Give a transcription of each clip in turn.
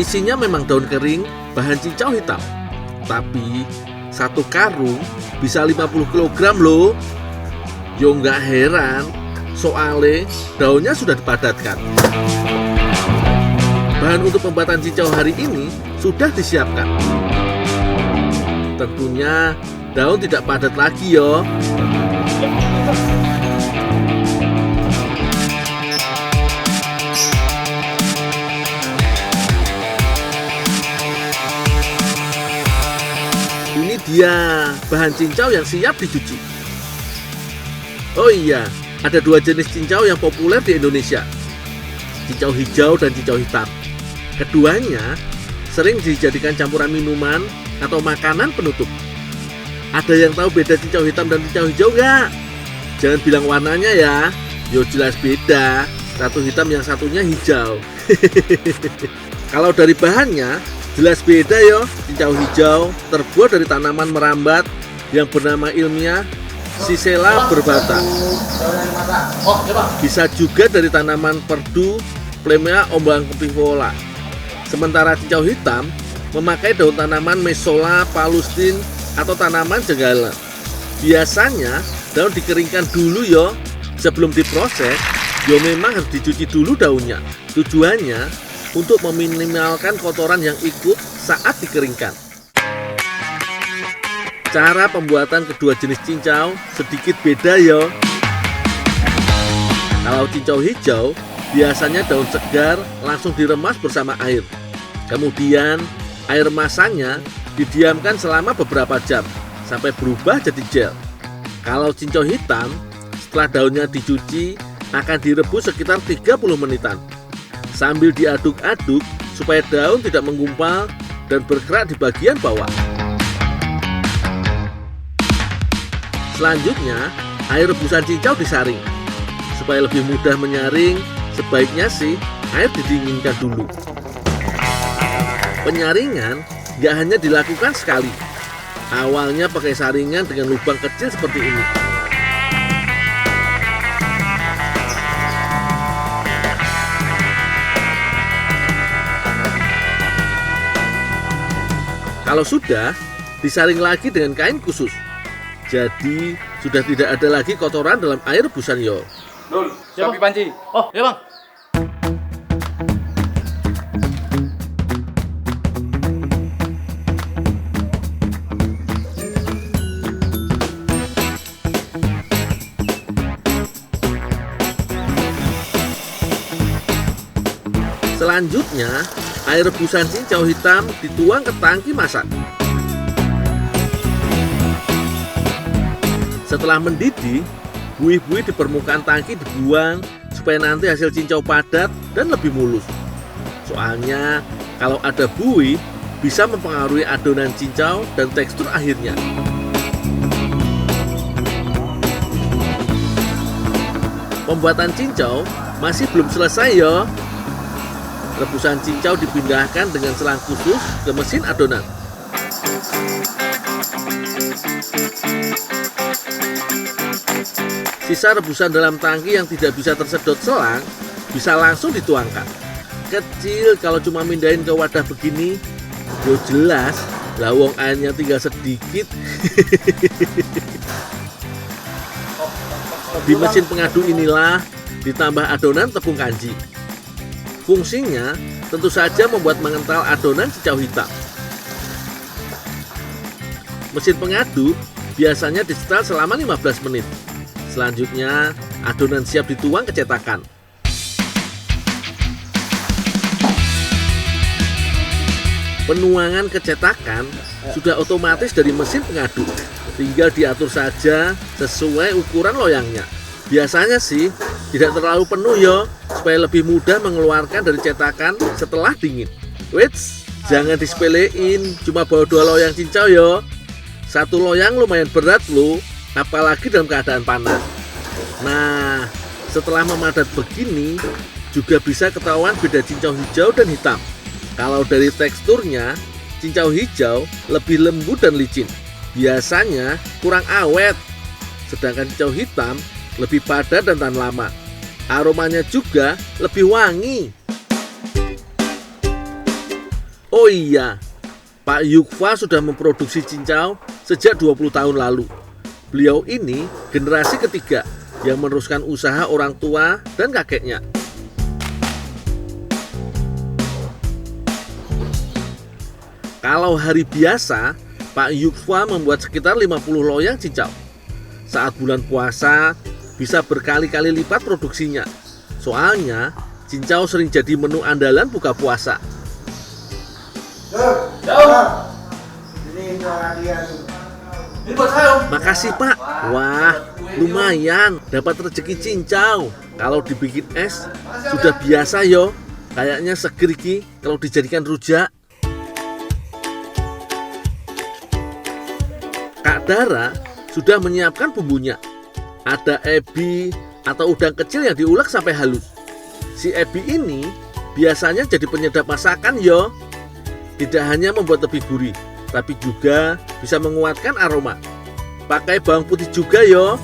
Isinya memang daun kering, bahan cincau hitam. Tapi satu karung bisa 50 kg loh. Yo nggak heran, soalnya daunnya sudah dipadatkan. Bahan untuk pembuatan cincau hari ini sudah disiapkan. Tentunya daun tidak padat lagi yo. Ini dia bahan cincau yang siap dicuci. Oh iya, ada dua jenis cincau yang populer di Indonesia, cincau hijau dan cincau hitam. Keduanya sering dijadikan campuran minuman atau makanan penutup. Ada yang tahu beda cincau hitam dan cincau hijau nggak? Jangan bilang warnanya ya, yo jelas beda. Satu hitam, yang satunya hijau. Kalau dari bahannya, jelas beda yo. Cincau hijau terbuat dari tanaman merambat yang bernama ilmiah Sisela berbata. Bisa juga dari tanaman perdu Plemmea ombangpifolia. Sementara cincau hitam memakai daun tanaman Mesola palustin atau tanaman jenggala. Biasanya daun dikeringkan dulu yo. Sebelum diproses, yo memang harus dicuci dulu daunnya. Tujuannya untuk meminimalkan kotoran yang ikut saat dikeringkan. Cara pembuatan kedua jenis cincau sedikit beda yo. Kalau cincau hijau, biasanya daun segar langsung diremas bersama air. Kemudian air remasannya didiamkan selama beberapa jam sampai berubah jadi gel. Kalau cincau hitam, setelah daunnya dicuci akan direbus sekitar 30 menitan sambil diaduk-aduk supaya daun tidak menggumpal dan bergerak di bagian bawah. Selanjutnya, air rebusan cincau disaring. Supaya lebih mudah menyaring, sebaiknya sih air didinginkan dulu. Penyaringan nggak hanya dilakukan sekali. Awalnya pakai saringan dengan lubang kecil seperti ini. Kalau sudah, disaring lagi dengan kain khusus. Jadi sudah tidak ada lagi kotoran dalam air rebusan yo. Dul, siap panci. Oh, ya bang. Selanjutnya, air rebusan cincau hitam dituang ke tangki masak. Setelah mendidih, buih-buih di permukaan tangki dibuang supaya nanti hasil cincau padat dan lebih mulus. Soalnya kalau ada buih bisa mempengaruhi adonan cincau dan tekstur akhirnya. Pembuatan cincau masih belum selesai yo. Rebusan cincau dipindahkan dengan selang khusus ke mesin adonan. Sisa rebusan dalam tangki yang tidak bisa tersedot selang bisa langsung dituangkan. Kecil kalau cuma mindahin ke wadah begini, yo jelas lawang airnya tinggal sedikit. Di mesin pengadu inilah ditambah adonan tepung kanji. Fungsinya tentu saja membuat mengental adonan cincau hitam. Mesin pengadu biasanya disetel selama 15 menit. Selanjutnya, adonan siap dituang ke cetakan. Penuangan ke cetakan sudah otomatis dari mesin pengadu. Tinggal diatur saja sesuai ukuran loyangnya. Biasanya sih tidak terlalu penuh yo, supaya lebih mudah mengeluarkan dari cetakan setelah dingin. Wits, jangan disepelein, cuma bawa 2 loyang cincau yo. 1 loyang lumayan berat loh, apalagi dalam keadaan panas. Nah, setelah memadat begini, juga bisa ketahuan beda cincau hijau dan hitam. Kalau dari teksturnya, cincau hijau lebih lembut dan licin. Biasanya kurang awet. Sedangkan cincau hitam lebih padat dan tahan lama. Aromanya juga lebih wangi. Oh iya, Pak Yukfa sudah memproduksi cincau sejak 20 tahun lalu. Beliau ini generasi ketiga yang meneruskan usaha orang tua dan kakeknya. Kalau hari biasa, Pak Yukfa membuat sekitar 50 loyang cincau. Saat bulan puasa, bisa berkali-kali lipat produksinya. Soalnya, cincau sering jadi menu andalan buka puasa. Ini buat saya. Makasih Pak. Wah, lumayan dapat rezeki cincau. Kalau dibikin es, sudah biasa yo. Kayaknya seger iki kalau dijadikan rujak. Kak Dara sudah menyiapkan bumbunya. Ada ebi atau udang kecil yang diulek sampai halus. Si ebi ini biasanya jadi penyedap masakan yo. Tidak hanya membuat lebih gurih, tapi juga bisa menguatkan aroma. Pakai bawang putih juga yo.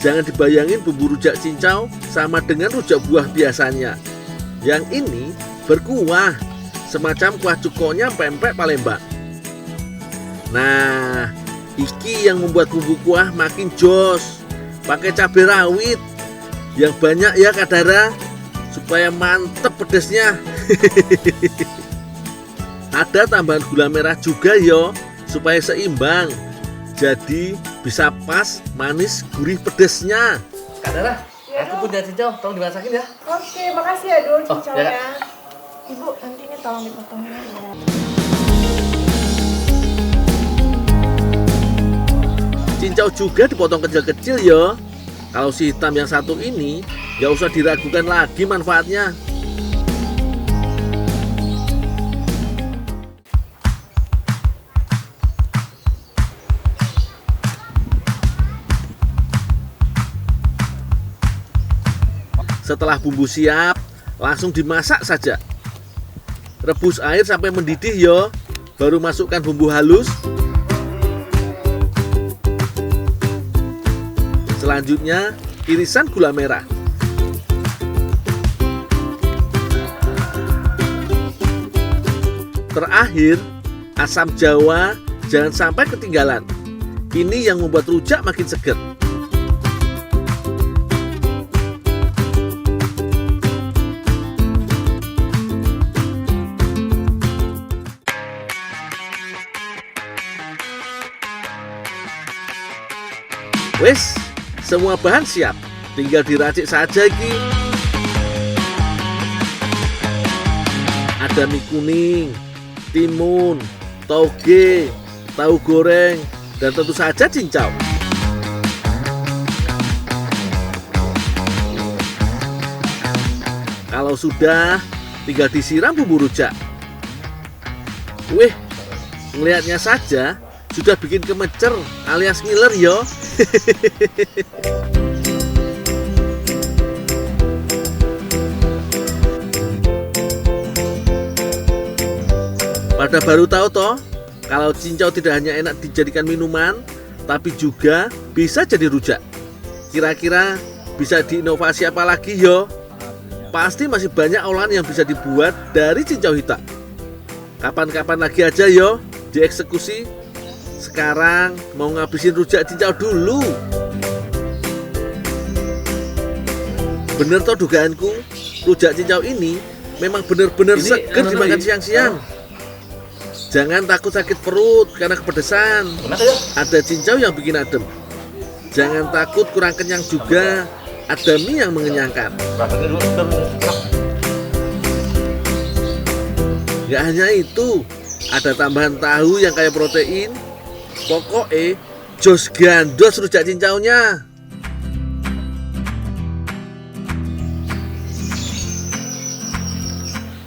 Jangan dibayangin bumbu rujak cincau sama dengan rujak buah biasanya. Yang ini berkuah, semacam kuah cukonya pempek Palembang. Nah, iki yang membuat bumbu kuah makin jos. Pakai cabai rawit yang banyak ya Kak Dara, supaya mantep pedesnya. Ada tambahan gula merah juga yo, supaya seimbang. Jadi bisa pas manis gurih pedesnya. Kak Dara, Ya, aku punya cincau, tolong dimasakin ya. Oke, makasih ya Dul cincaunya. ya, Ibu, nanti ini tolong dipotongin ya. Cincau juga dipotong kecil-kecil yo. Kalau si hitam yang satu ini, gak usah diragukan lagi manfaatnya. Setelah bumbu siap, langsung dimasak saja. Rebus air sampai mendidih yo. Baru masukkan bumbu halus. Selanjutnya, irisan gula merah. Terakhir, asam jawa jangan sampai ketinggalan. Ini yang membuat rujak makin seger. Wes, semua bahan siap, tinggal diracik saja iki. Ada mie kuning, timun, toge, tahu goreng, dan tentu saja cincau. Kalau sudah, tinggal disiram bumbu rujak. Wih, ngelihatnya saja sudah bikin kemecer alias ngiler yo. Pada baru tahu toh, kalau cincau tidak hanya enak dijadikan minuman, tapi juga bisa jadi rujak. Kira-kira bisa diinovasi apa lagi yo? Pasti masih banyak olahan yang bisa dibuat dari cincau hitam. Kapan-kapan lagi aja yo dieksekusi. Sekarang mau ngabisin rujak cincau dulu. Bener toh dugaanku, rujak cincau ini memang bener-bener seger dimakan siang-siang. Jangan takut sakit perut karena kepedesan. Ada cincau yang bikin adem. Jangan takut kurang kenyang juga. Ada mie yang mengenyangkan. Gak hanya itu, ada tambahan tahu yang kaya protein. Pokoknya jos gandos rujak cincaunya.